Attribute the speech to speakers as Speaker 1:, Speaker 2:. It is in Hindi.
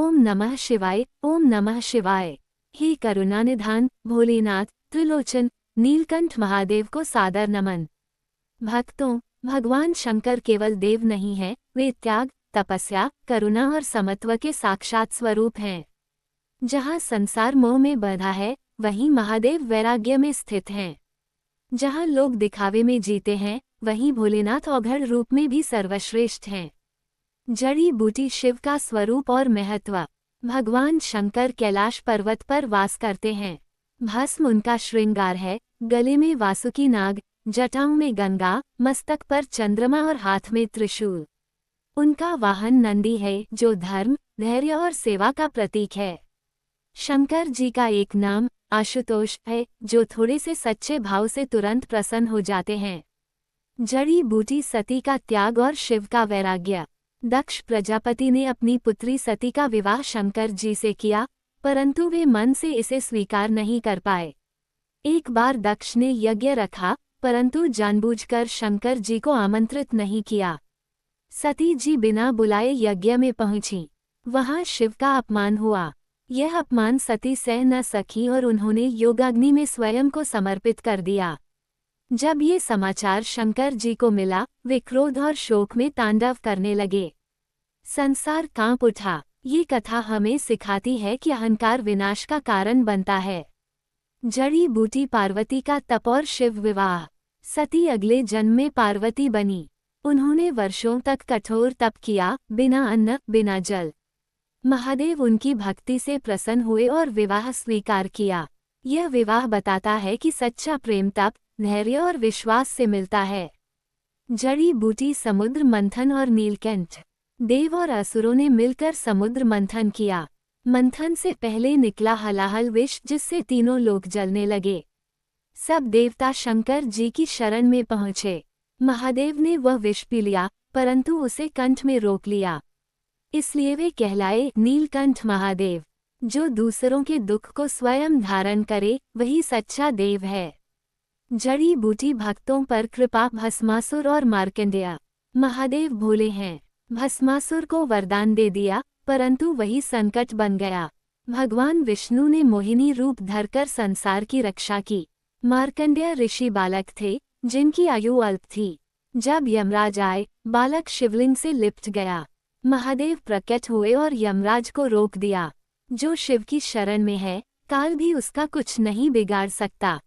Speaker 1: ओम नमः शिवाय, ओम नमः शिवाय। हे करुणानिधान भोलेनाथ त्रिलोचन नीलकंठ महादेव को सादर नमन। भक्तों, भगवान शंकर केवल देव नहीं है, वे त्याग, तपस्या, करुणा और समत्व के साक्षात स्वरूप हैं। जहाँ संसार मोह में बंधा है, वहीं महादेव वैराग्य में स्थित हैं। जहाँ लोग दिखावे में जीते हैं, वहीं भोलेनाथ औघड़ रूप में भी सर्वश्रेष्ठ हैं। जड़ी बूटी शिव का स्वरूप और महत्व। भगवान शंकर कैलाश पर्वत पर वास करते हैं। भस्म उनका श्रृंगार है, गले में वासुकी नाग, जटाओं में गंगा, मस्तक पर चंद्रमा और हाथ में त्रिशूल। उनका वाहन नंदी है, जो धर्म, धैर्य और सेवा का प्रतीक है। शंकर जी का एक नाम आशुतोष है, जो थोड़े से सच्चे भाव से तुरंत प्रसन्न हो जाते हैं। जड़ी बूटी सती का त्याग और शिव का वैराग्य। दक्ष प्रजापति ने अपनी पुत्री सती का विवाह शंकर जी से किया, परंतु वे मन से इसे स्वीकार नहीं कर पाए। एक बार दक्ष ने यज्ञ रखा, परंतु जानबूझकर शंकर जी को आमंत्रित नहीं किया। सती जी बिना बुलाए यज्ञ में पहुंची। वहां शिव का अपमान हुआ। यह अपमान सती सह न सकी और उन्होंने योगाग्नि में स्वयं को समर्पित कर दिया। जब ये समाचार शंकर जी को मिला, वे क्रोध और शोक में तांडव करने लगे। संसार कांप उठा। ये कथा हमें सिखाती है कि अहंकार विनाश का कारण बनता है। जड़ी बूटी पार्वती का तप और शिव विवाह। सती अगले जन्म में पार्वती बनी। उन्होंने वर्षों तक कठोर तप किया, बिना अन्न, बिना जल। महादेव उनकी भक्ति से प्रसन्न हुए और विवाह स्वीकार किया। यह विवाह बताता है कि सच्चा प्रेम तप, धैर्य और विश्वास से मिलता है। जड़ी बूटी समुद्र मंथन और नीलकंठ। देव और असुरों ने मिलकर समुद्र मंथन किया। मंथन से पहले निकला हलाहल विष, जिससे तीनों लोग जलने लगे। सब देवता शंकर जी की शरण में पहुँचे। महादेव ने वह विष पी लिया, परंतु उसे कंठ में रोक लिया। इसलिए वे कहलाए नीलकंठ महादेव। जो दूसरों के दुख को स्वयं धारण करे, वही सच्चा देव है। जड़ी बूटी भक्तों पर कृपा। भस्मासुर और मार्कंडेय। महादेव भोले हैं। भस्मासुर को वरदान दे दिया, परंतु वही संकट बन गया। भगवान विष्णु ने मोहिनी रूप धरकर संसार की रक्षा की। मार्कंडेय ऋषि बालक थे, जिनकी आयु अल्प थी। जब यमराज आए, बालक शिवलिंग से लिपट गया। महादेव प्रकट हुए और यमराज को रोक दिया। जो शिव की शरण में है, काल भी उसका कुछ नहीं बिगाड़ सकता।